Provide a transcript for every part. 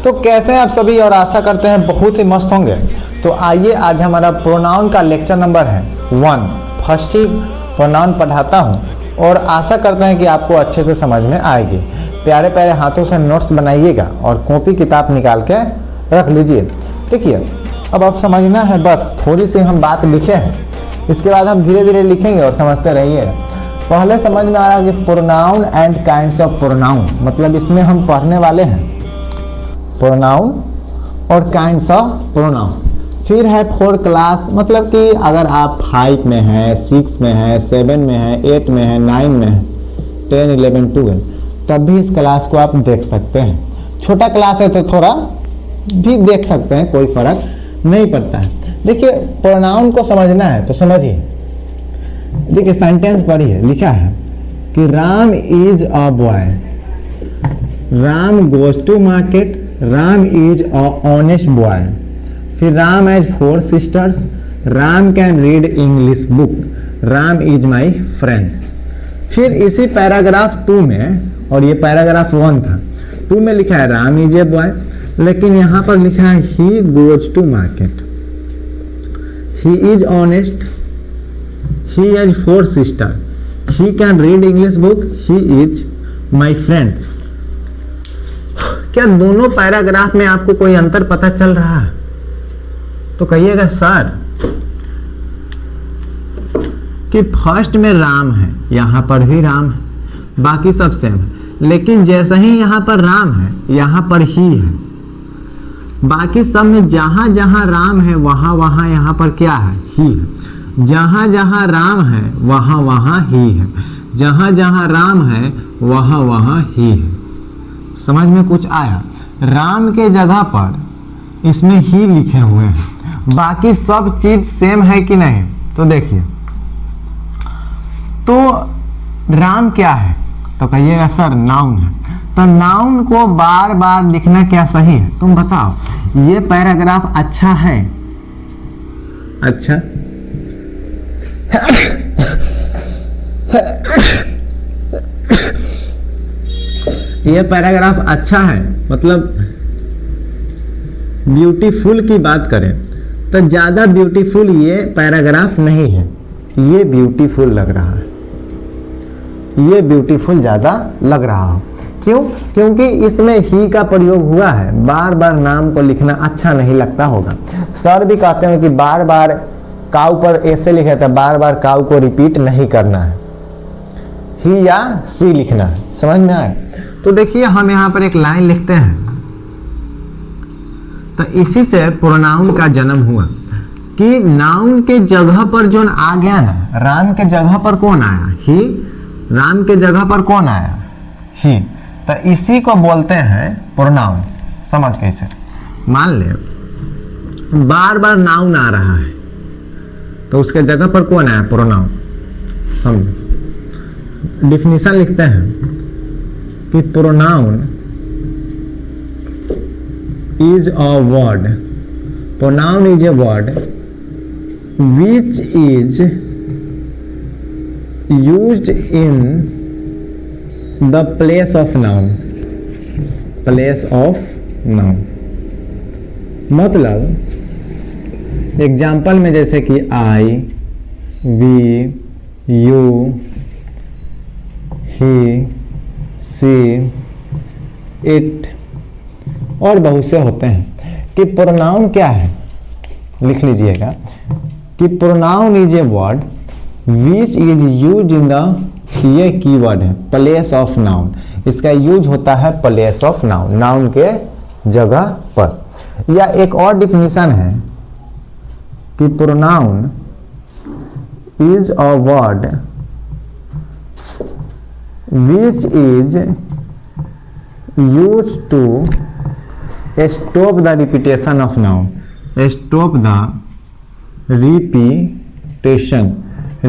तो कैसे हैं आप सभी और आशा करते हैं बहुत ही मस्त होंगे। तो आइए आज हमारा प्रोनाउन का लेक्चर नंबर है 1। फर्स्ट ही प्रोनाउन पढ़ाता हूं और आशा करते हैं कि आपको अच्छे से समझ में आएगी। प्यारे प्यारे हाथों से नोट्स बनाइएगा और कॉपी किताब निकाल के रख लीजिए। देखिए अब आप समझना है, बस थोड़ी सी हम बात लिखे हैं, इसके बाद हम धीरे धीरे लिखेंगे और समझते रहिएगा। पहले समझ में आ रहा है कि pronoun and kinds of pronoun, मतलब इसमें हम पढ़ने वाले हैं प्रोनाउन और काइंड्स ऑफ प्रोनाउन। फिर है 4 क्लास, मतलब कि अगर आप 5 में हैं, 6 में हैं, 7 में हैं, 8 में हैं, 9 में हैं, 10, 11, 12, तब भी इस क्लास को आप देख सकते हैं। छोटा क्लास है तो थोड़ा भी देख सकते हैं, कोई फर्क नहीं पड़ता है। देखिए प्रोनाउन को समझना है तो समझिए। देखिए सेंटेंस पढ़िए, लिखा है कि Ram is a boy, Ram goes to market, Ram is a honest boy. फिर Ram has 4 sisters, Ram can read English book, Ram is my friend. फिर इसी पैराग्राफ 2 में, और ये पैराग्राफ 1 था, 2 में लिखा है राम इज ए बॉय, लेकिन यहाँ पर लिखा है he goes to market, he is honest, he has 4 sister, he can read English book, he is my friend. क्या दोनों पैराग्राफ में आपको कोई अंतर पता चल रहा है? तो कहिएगा सर कि फर्स्ट में राम है, यहां पर भी राम है, बाकी सब सेम है, लेकिन जैसे ही यहां पर राम है यहां पर ही है। बाकी सब में जहां जहां राम है वहां वहां यहां पर क्या है? ही है। जहां जहां राम है वहां वहां ही है, जहां जहां राम है वहां वहां ही है। समझ में कुछ आया? राम के जगह पर इसमें ही लिखे हुए हैं, बाकी सब चीज सेम है कि नहीं? तो देखिए, तो राम क्या है? तो कहिएगा सर नाउन है। तो नाउन को बार बार लिखना क्या सही है? तुम बताओ, ये पैराग्राफ अच्छा है? अच्छा ये पैराग्राफ अच्छा है, मतलब ब्यूटीफुल की बात करें तो ज्यादा ब्यूटीफुल ये पैराग्राफ नहीं है। ये ब्यूटीफुल लग रहा है, ये ब्यूटीफुल ज्यादा लग रहा हो। क्यों? क्योंकि इसमें ही का प्रयोग हुआ है। बार बार नाम को लिखना अच्छा नहीं लगता होगा। सर भी कहते हैं कि बार बार काऊ पर ऐसे लिखा था, बार बार काऊ को रिपीट नहीं करना है, ही या सी लिखना है। समझ में आए? तो देखिए हम यहां पर एक लाइन लिखते हैं, तो इसी से प्रोनाउन का जन्म हुआ कि नाउन के जगह पर जो आ गया ना, राम के जगह पर कौन आया? ही। राम के जगह पर कौन आया? ही। तो इसी को बोलते हैं प्रोनाउन। समझ कैसे? मान ले बार बार नाउन आ रहा है तो उसके जगह पर कौन आया? प्रोनाउन। समझ? डिफिनीशन लिखते हैं कि pronoun is a word, pronoun is a word which is used in the place of noun, place of noun। मतलब एग्जाम्पल में जैसे कि I, we, you, he, she, it और बहुत से होते हैं। कि प्रोनाउन क्या है? लिख लीजिएगा कि pronoun is a word which is use in the, ये कीवर्ड है, प्लेस ऑफ नाउन। इसका यूज होता है प्लेस ऑफ नाउन, नाउन के जगह पर। या एक और डिफिनीशन है कि pronoun is a word which is use to stop the repetition of noun, stop the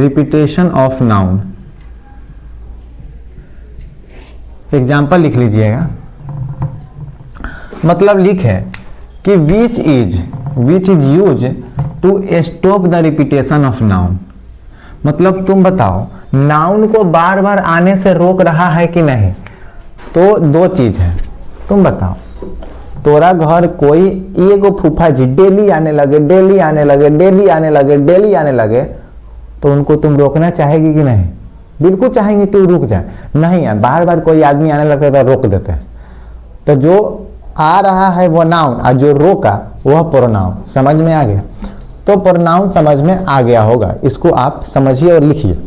repetition of noun। Example लिख लीजिएगा, मतलब लिखे कि which is used to stop the repetition of noun। मतलब तुम बताओ नाउन को बार बार आने से रोक रहा है कि नहीं? तो 2 चीज है, तुम बताओ। तोरा घर कोई एगो फूफा जी डेली आने लगे, डेली आने लगे, डेली आने लगे, डेली आने लगे, तो उनको तुम रोकना चाहेगी कि नहीं? बिल्कुल चाहेंगे कि रुक जाए। नहीं है, बार बार कोई आदमी आने लगता है तो रोक देते हैं। तो जो आ रहा है वो नाउन और जो रोका वह प्रोनाउन। समझ में आ गया? तो प्रोनाउन समझ में आ गया होगा, इसको आप समझिए और लिखिए।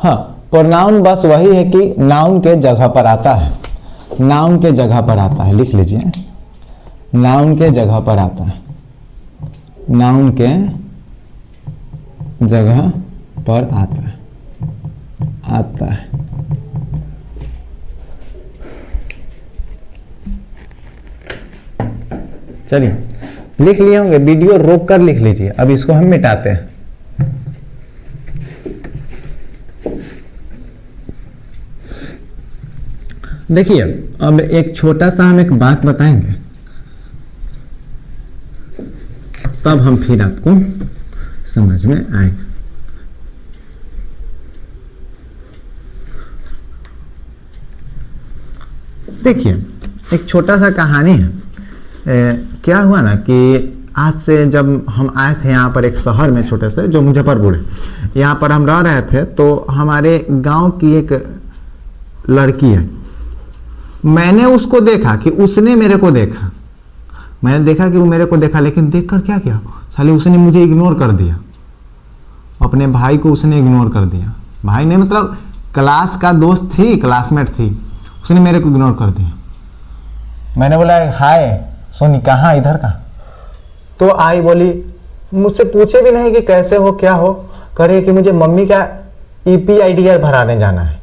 हाँ, प्रोनाउन बस वही है कि नाउन के जगह पर आता है, नाउन के जगह पर आता है। लिख लीजिए, नाउन के जगह पर आता है, नाउन के जगह पर आता है, आता है। चलिए, लिख लिए होंगे, वीडियो रोक कर लिख लीजिए। अब इसको हम मिटाते हैं। देखिए, अब एक छोटा सा हम एक बात बताएंगे, तब हम फिर आपको समझ में आएगा। देखिए, एक छोटा सा कहानी है। क्या हुआ ना कि आज से जब हम आए थे यहाँ पर एक शहर में छोटे से, जो मुजफ्फरपुर है, यहाँ पर हम रह रहे थे। तो हमारे गांव की एक लड़की है, मैंने उसको देखा कि उसने मेरे को देखा, मैंने देखा कि वो मेरे को देखा, लेकिन देखकर क्या किया, साले उसने मुझे इग्नोर कर दिया। अपने भाई को उसने इग्नोर कर दिया। भाई ने मतलब क्लास का दोस्त थी, क्लासमेट थी, उसने मेरे को इग्नोर कर दिया। मैंने बोला हाय सोनी, कहाँ, इधर का? तो आई, बोली, मुझसे पूछे भी नहीं कि कैसे हो, क्या हो, करे कि मुझे मम्मी का EPIDR भराने जाना है।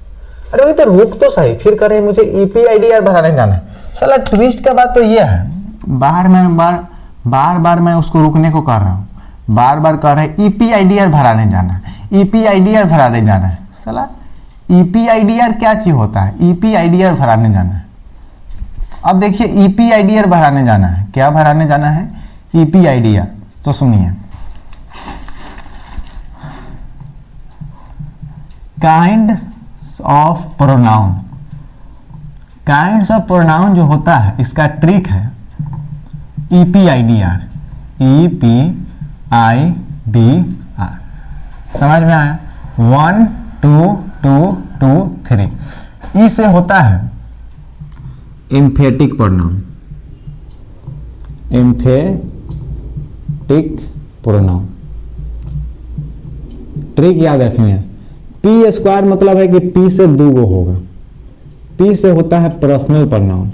अरे वही तो रुक तो सही, फिर करे मुझे EPIDR भराने जाना है। साला ट्विस्ट का बात तो ये है, बार बार मैं उसको रुकने को कर रहा हूँ, बार बार कह रहा है EPIDR भराने जाना है, EPIDR भराने जाना है। साला EPIDR क्या चीज होता है? EPIDR भराने जाना है। अब देखिए, EPIDR भराने जाना है, क्या भराने जाना है? EPIDR। तो सुनिए, kinds of pronoun, kinds of pronoun जो होता है, इसका ट्रिक है EPIDR, EPIDR। समझ में आया? 1 2 2 2 3। ई से होता है emphatic pronoun, emphatic pronoun. Trick याद रखनी है। P स्क्वायर मतलब है कि P से दूगो होगा। P से होता है पर्सनल प्रोनाउन,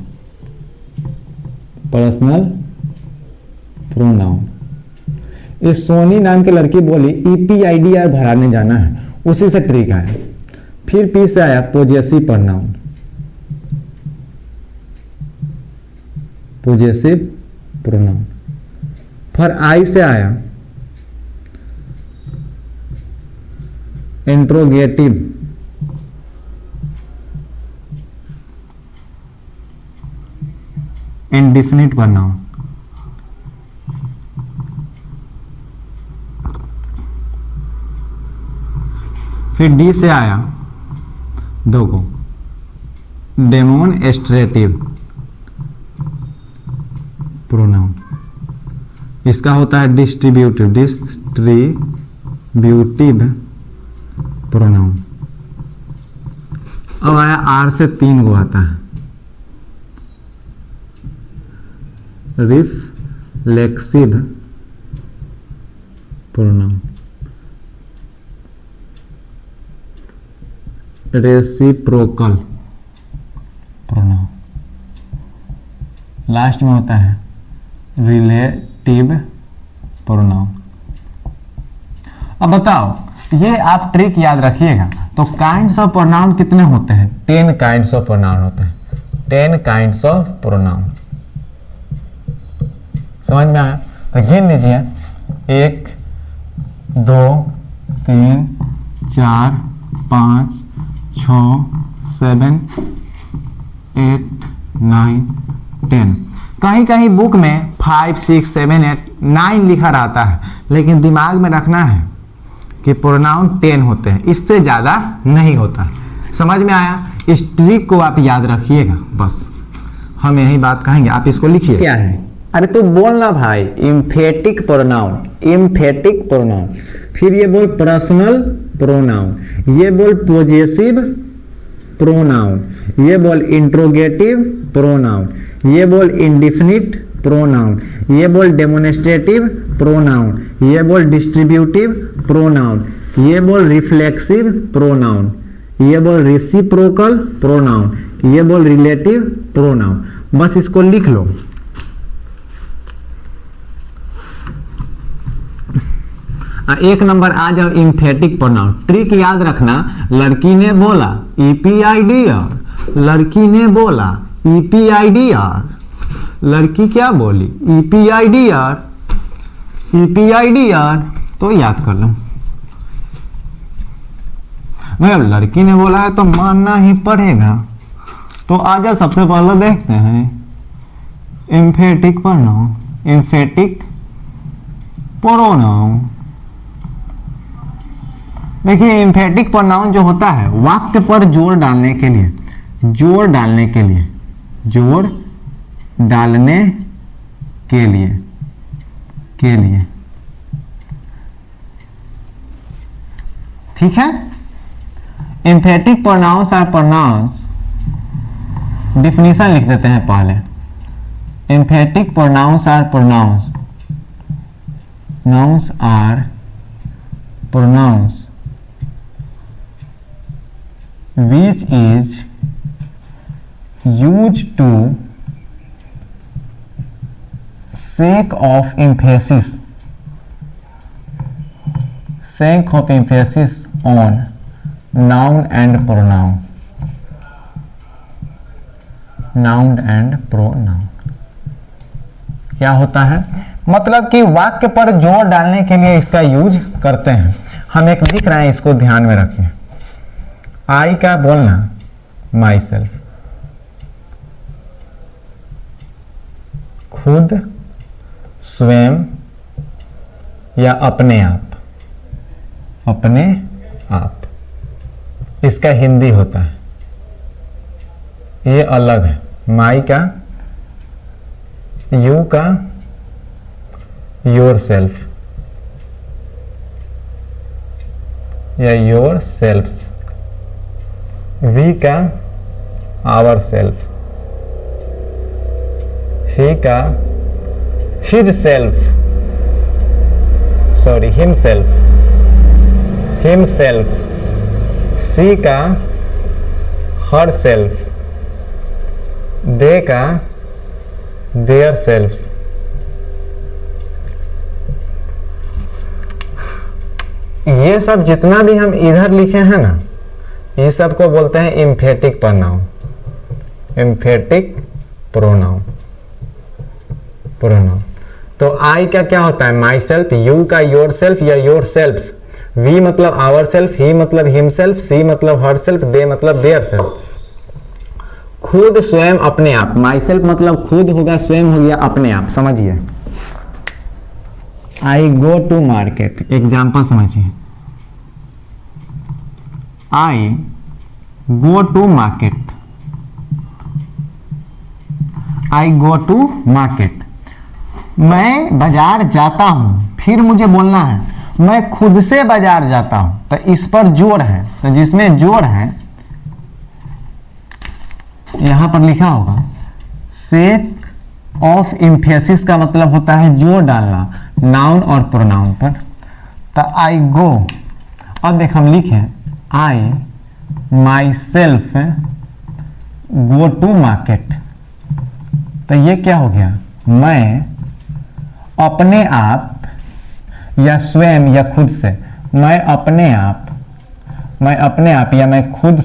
पर्सनल प्रोनाउन। इस सोनी नाम की लड़की बोली EPIDR भराने जाना है, उसी से ट्रिक आया। फिर P से आया पोजेसिव प्रोनाउन, पोजेसिव प्रोनाउन। फिर I से आया इंट्रोगेटिव, इंडिफिनिट प्रोनाउन। फिर D से आया दो को डेमोनस्ट्रेटिव प्रोनाउन। इसका होता है डिस्ट्रीब्यूटिव, डिस्ट्रीब्यूटिव प्रोनाउन। अब आया R से 3 गो आता है reflexive pronoun, reciprocal pronoun. Last में होता है रिलेटिव प्रोनाउन। अब बताओ, ये आप ट्रिक याद रखिएगा। तो काइंड्स ऑफ प्रोनाउन कितने होते हैं? 10 काइंड्स ऑफ प्रोनाउन होते हैं, 10 काइंड्स ऑफ प्रोनाउन। समझ में आया? तो गिन लीजिए, 1 2 3 4 5 6 7 8 9 10। कहीं कहीं बुक में 5 6 7 8 9 लिखा रहता है, लेकिन दिमाग में रखना है कि प्रोनाउन 10 होते हैं, इससे ज़्यादा नहीं होता। समझ में आया? इस ट्रिक को आप याद रखिएगा, बस हम यही बात कहेंगे, आप इसको लिखिए। क्या है? अरे तो बोलना भाई, इम्फेटिक प्रोनाउन, इम्फेटिक प्रोनाउन। फिर ये बोल पर्सनल प्रोनाउन, ये बोल पॉजेसिव प्रोनाउन, ये बोल इंट्रोगेटिव प्रोनाउन, ये बोल इंडिफिनिट प्रोनाउन, ये बोल डेमोन्स्ट्रेटिव प्रोनाउन, ये बोल डिस्ट्रीब्यूटिव प्रोनाउन, ये बोल रिफ्लेक्सिव प्रोनाउन, ये बोल रेसिप्रोकल प्रोनाउन, ये बोल रिलेटिव प्रोनाउन। बस इसको लिख लो। एक नंबर आ जाओ इम्फेटिक प्रोनाउन। ट्रिक याद रखना, लड़की ने बोला EPIDR, लड़की ने बोला EPIDR, लड़की क्या बोली EPIDR, EPIDR, तो याद कर लो भाई। अब लड़की ने बोला है तो मानना ही पड़ेगा। तो आजा सबसे पहले देखते हैं इम्फेटिक प्रोनाउन, इम्फेटिक प्रोनाउन। देखिए इम्फेटिक प्रोनाउन जो होता है वाक्य पर जोर डालने के लिए, जोर डालने के लिए, जोर डालने के लिए, के लिए, ठीक है। Emphatic pronouns are pronouns, definition लिख देते हैं पहले। Emphatic pronouns are pronouns, nouns are pronouns which is used to sake of emphasis, sake of emphasis on noun and pronoun, noun and pronoun। क्या होता है? मतलब कि वाक्य पर जोर डालने के लिए इसका यूज करते हैं। हम एक लिख रहे हैं, इसको ध्यान में रखिए। आई का बोलना माई सेल्फ, खुद, स्वयं या अपने आप, अपने आप, इसका हिंदी होता है, ये अलग है। माई का, यू का योर सेल्फ या योर सेल्फ्स, वी का आवर सेल्फ, ही का his self, sorry himself, himself, she का हर सेल्फ, दे का देयर सेल्फ्स। ये सब जितना भी हम इधर लिखे हैं ना, ये सब को बोलते हैं emphatic pronoun, emphatic pronoun, pronoun. तो आई का क्या होता है? माई सेल्फ, यू का योर सेल्फ या योर सेल्फ्स, वी मतलब आवर सेल्फ, ही मतलब हिम सेल्फ, सी मतलब हर सेल्फ, दे मतलब देयर सेल्फ। खुद, स्वयं, अपने आप। माई सेल्फ मतलब खुद होगा, स्वयं हो गया, अपने आप। समझिए, I go to market, example समझिए। I go to market, I go to market, मैं बाजार जाता हूं। फिर मुझे बोलना है मैं खुद से बाजार जाता हूं, तो इस पर जोर है, तो जिसमें जोर है यहां पर लिखा होगा सेक ऑफ एम्फेसिस का मतलब होता है जोर डालना नाउन और प्रोनाउन पर। तो आई गो, अब देख हम लिखे I myself go to market, तो ये क्या हो गया? मैं अपने आप या स्वयं या खुद से, मैं अपने आप, मैं अपने आप या मैं खुद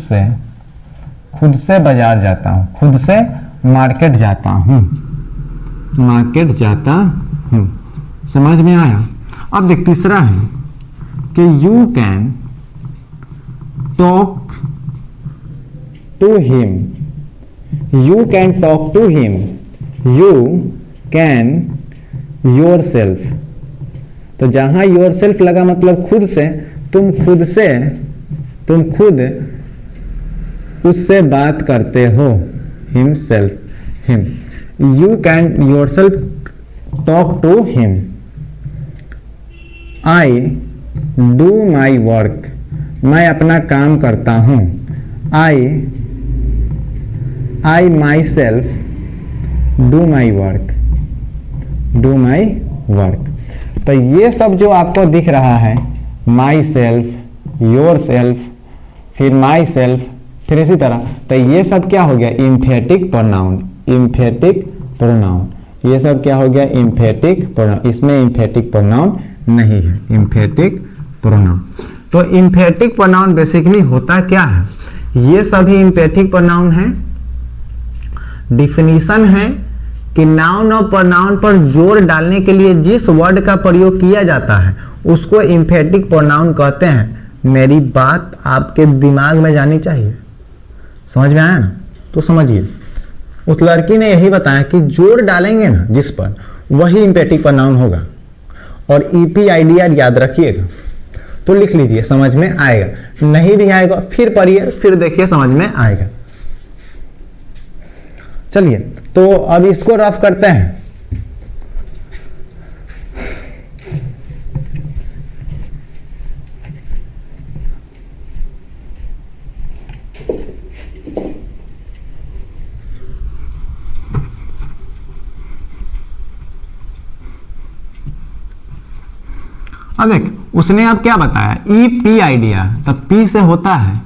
से बाजार जाता हूं, खुद से मार्केट जाता हूं, मार्केट जाता हूं। समझ में आया? अब देख तीसरा है कि you can talk to him, you can talk to him, you can yourself. तो जहां योर सेल्फ लगा मतलब खुद से, तुम खुद उससे बात करते हो, himself him, you can yourself talk to him. I do my work, मैं अपना काम करता हूँ। I myself do my work, do my work. तो ये सब जो आपको दिख रहा है, माई सेल्फ, योर सेल्फ, फिर माई सेल्फ, फिर इसी तरह, तो ये सब क्या हो गया? Emphatic pronoun, emphatic pronoun. ये सब क्या हो गया? Emphatic pronoun. इसमें इम्फेटिक प्रोनाउन नहीं है, इम्फेटिक प्रोनाउन। तो इम्फेटिक प्रोनाउन बेसिकली होता क्या है? ये सभी इम्फेटिक प्रोनाउन है। डिफिनीशन है कि नाउन और प्रोनाउन पर जोर डालने के लिए जिस वर्ड का प्रयोग किया जाता है उसको इम्फेटिक प्रोनाउन कहते हैं। मेरी बात आपके दिमाग में जानी चाहिए, समझ में आया ना? तो समझिए, उस लड़की ने यही बताया कि जोर डालेंगे ना जिस पर, वही इम्फेटिक प्रोनाउन होगा। और EPIDR याद रखिएगा, तो लिख लीजिए, समझ में आएगा। नहीं भी आएगा फिर पढ़िए, फिर देखिए समझ में आएगा। चलिए, तो अब इसको रफ करते हैं। अब देख, उसने अब क्या बताया? EPIDR, तब P से होता है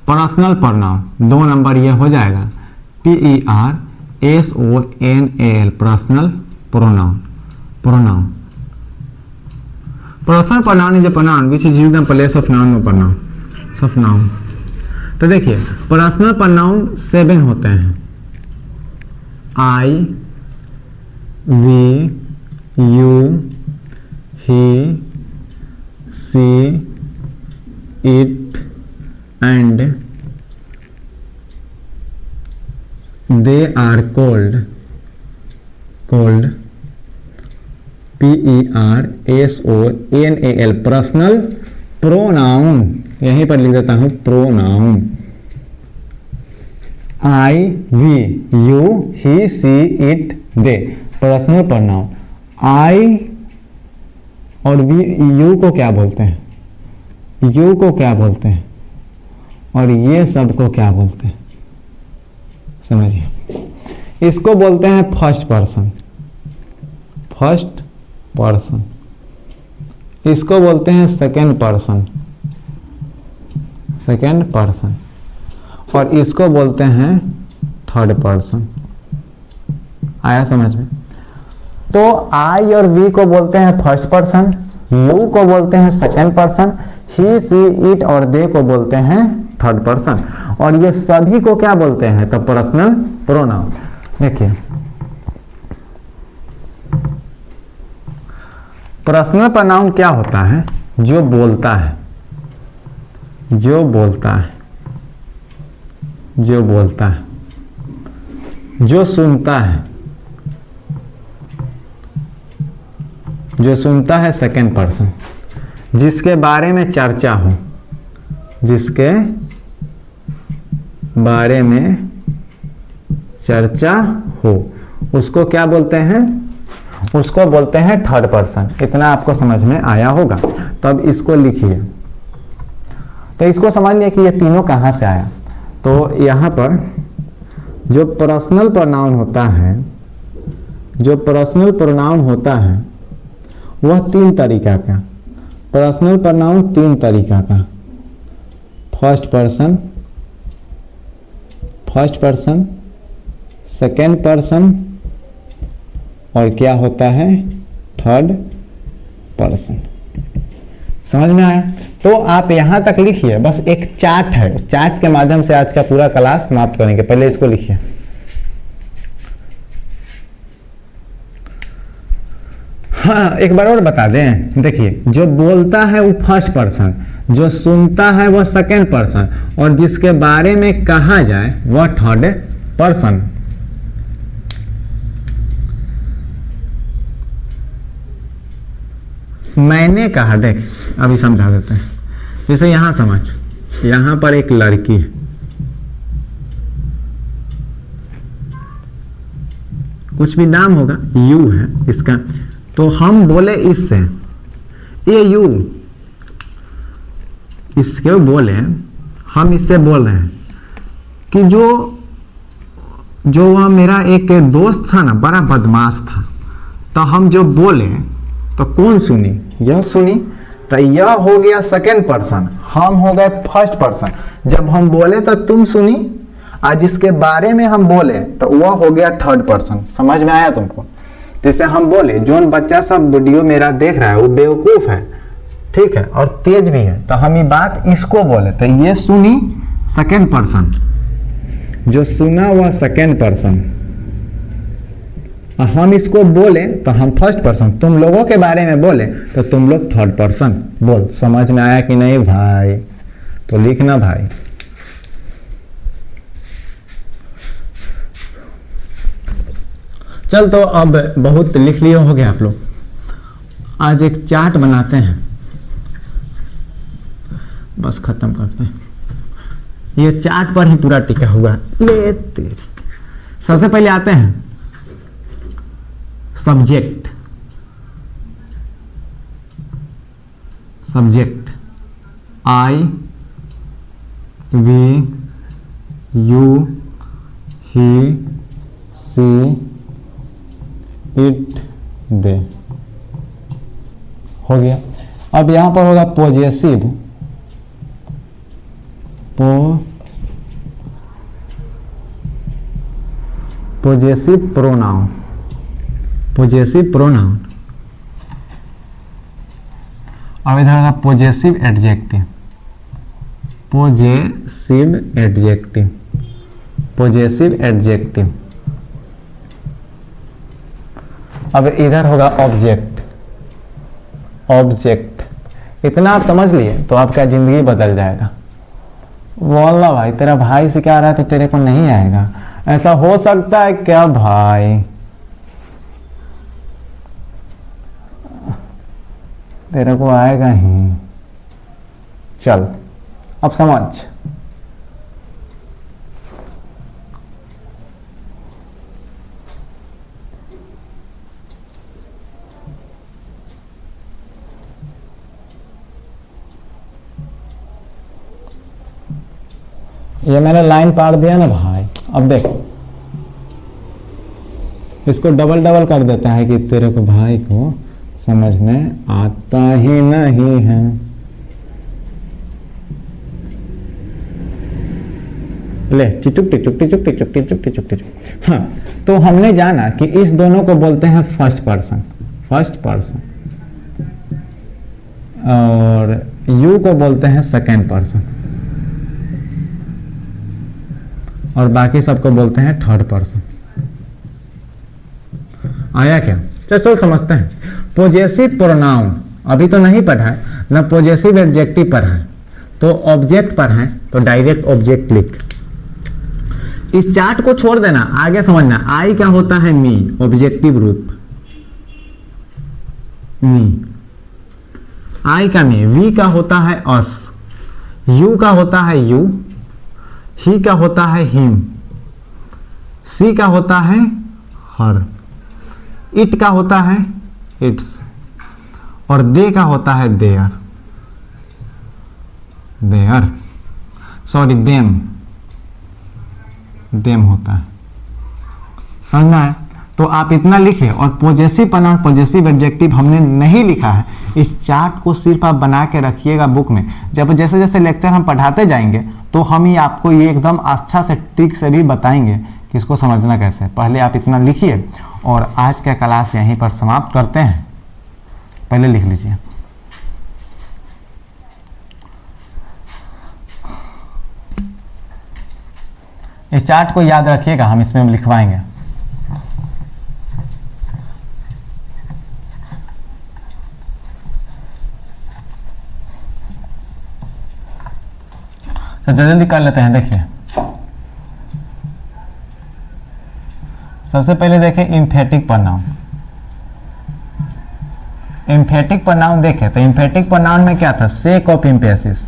पर्सनल प्रोनाउन, 2 नंबर ये हो जाएगा। PERSONAL, personal pronoun. Pronoun, personal pronoun is a pronoun which is used in place of noun और प्रोनाउन, ऑफ नाउन। तो देखिए, पर्सनल प्रोनाउन 7 होते हैं। I, we, you, he, she, it and they are called PERSONAL, personal pronoun. यहीं पर लिख देता हूं pronoun. I, we, you, he, she, it, they, personal pronoun. I और we, you को क्या बोलते हैं? you को क्या बोलते हैं? और ये सब को क्या बोलते हैं? समझिए, इसको बोलते हैं फर्स्ट पर्सन, फर्स्ट पर्सन। इसको बोलते हैं सेकेंड पर्सन, सेकेंड पर्सन। और इसको बोलते हैं थर्ड पर्सन। आया समझ में? तो आई और वी को बोलते हैं फर्स्ट पर्सन, यू को बोलते हैं second person, he, she, it और दे को बोलते हैं थर्ड पर्सन। और ये सभी को क्या बोलते हैं? तो पर्सनल प्रोनाउन। देखिए, पर्सनल प्रोनाउन क्या होता है? जो बोलता है, जो बोलता है, जो बोलता है, जो सुनता है, जो सुनता है सेकेंड पर्सन, जिसके बारे में चर्चा हो, जिसके बारे में चर्चा हो, उसको क्या बोलते हैं? उसको बोलते हैं थर्ड पर्सन। इतना आपको समझ में आया होगा। तब इसको लिखिए। तो इसको समझ लिया कि ये तीनों कहाँ से आया। तो यहाँ पर जो पर्सनल प्रोनाउन होता है, जो पर्सनल प्रोनाउन होता है वह 3 तरीका का, पर्सनल प्रोनाउन 3 तरीका का, first person, first person, second person और क्या होता है? Third person. समझ में आया? तो आप यहां तक लिखिए। बस एक चार्ट है, चार्ट के माध्यम से आज का पूरा क्लास समाप्त करेंगे। पहले इसको लिखिए। हाँ, एक बार और बता दें। देखिए, जो बोलता है वो फर्स्ट पर्सन, जो सुनता है वह सेकेंड पर्सन और जिसके बारे में कहा जाए वह थर्ड पर्सन। मैंने कहा, देख अभी समझा देते हैं। जैसे यहां समझ, यहां पर एक लड़की है, कुछ भी नाम होगा, यू है इसका, तो हम बोले इससे, ये यू, इसके बोले, हम इससे बोल रहे हैं कि जो वह मेरा एक दोस्त था ना, बड़ा बदमाश था, तो हम जो बोले तो कौन सुनी, यह सुनी, तो यह हो गया सेकेंड पर्सन, हम हो गए फर्स्ट पर्सन। जब हम बोले तो तुम सुनी, आज जिसके बारे में हम बोले तो वह हो गया थर्ड पर्सन। समझ में आया तुमको? जैसे हम बोले जो बच्चा सब वीडियो मेरा देख रहा है वो बेवकूफ है, ठीक है, और तेज भी है, तो हम ये बात इसको बोले तो ये सुनी सेकेंड पर्सन, जो सुना वह सेकेंड पर्सन, हम इसको बोले तो हम फर्स्ट पर्सन, तुम लोगों के बारे में बोले तो तुम लोग थर्ड पर्सन। बोल, समझ में आया कि नहीं भाई? तो लिखना भाई। चल, तो अब बहुत लिख लिए हो गया आप लोग, आज एक चार्ट बनाते हैं, बस खत्म करते हैं। ये चार्ट पर ही पूरा टिका हुआ है। ये तेरी, सबसे पहले आते हैं subject, subject I we you he she it they, हो गया। अब यहां पर होगा possessive, possessive pronoun, possessive pronoun. अब इधर होगा possessive adjective, possessive adjective, possessive adjective. अब इधर होगा ऑब्जेक्ट, ऑब्जेक्ट। इतना आप समझ लिए तो आपका जिंदगी बदल जाएगा। बोलना भाई, तेरा भाई सिखा रहा है तो तेरे को नहीं आएगा, ऐसा हो सकता है क्या भाई? तेरे को आएगा ही। चल अब समझ, ये मैंने लाइन पार दिया ना भाई। अब देख, इसको डबल डबल कर देता है कि तेरे को भाई को समझ में आता ही नहीं है। ले टिचुक टिचुक टिचुक टिचुक टिचुक टिचुक टिचुक। हाँ, तो हमने जाना कि इस दोनों को बोलते हैं फर्स्ट पर्सन, फर्स्ट पर्सन, और यू को बोलते हैं सेकेंड पर्सन, और बाकी सबको बोलते हैं थर्ड पर्सन। आया क्या? चल समझते हैं। पॉजेसिव प्रोनाउन अभी तो नहीं पढ़ा है ना, पॉजेसिव एडजेक्टिव पढ़ा है, तो ऑब्जेक्ट पढ़ा है, तो डायरेक्ट ऑब्जेक्ट लिख। इस चार्ट को छोड़ देना, आगे समझना। आई का होता है मी, ऑब्जेक्टिव रूप, मी, आई का मी। वी का होता है अस, यू का होता है यू, ही का होता है हिम, सी का होता है हर, इट का होता है इट्स, और दे का होता है their, their, sorry them, them होता है। समझना है? तो आप इतना लिखे। और पॉजेसिव प्रोनाउन, पॉजेसिव एडजेक्टिव हमने नहीं लिखा है। इस चार्ट को सिर्फ आप बना के रखिएगा बुक में। जब जैसे जैसे लेक्चर हम पढ़ाते जाएंगे तो हम ही आपको ये एकदम अच्छा से ट्रिक से भी बताएंगे कि इसको समझना कैसे। पहले आप इतना लिखिए और आज का क्लास यहीं पर समाप्त करते हैं। पहले लिख लीजिए। इस चार्ट को याद रखिएगा, हम इसमें लिखवाएंगे। तो जल्दी कर लेते हैं। देखिए, सबसे पहले देखें एम्फेटिक प्रोनाउन। एम्फेटिक प्रोनाउन देखें तो एम्फेटिक प्रोनाउन में क्या था? Sake of emphasis,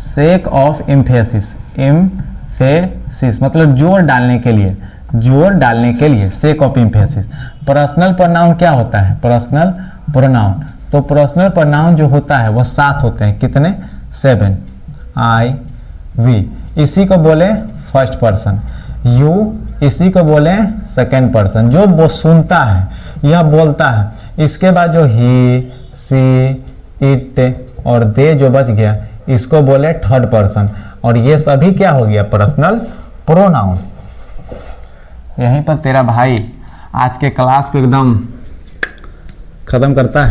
sake of emphasis, emphasis मतलब जोर डालने के लिए। जोर डालने के लिए, sake of emphasis. Personal pronoun क्या होता है? पर्सनल प्रोनाउन, तो पर्सनल प्रोनाउन जो होता है वो 7 होते हैं। कितने? 7। आई, वी, इसी को बोले फर्स्ट पर्सन। यू, इसी को बोले सेकेंड पर्सन। जो वो सुनता है, यह बोलता है। इसके बाद जो ही, सी, इट और दे जो बच गया, इसको बोले थर्ड पर्सन। और ये सभी क्या हो गया? Personal pronoun. यहीं पर तेरा भाई आज के क्लास को एकदम खत्म करता है।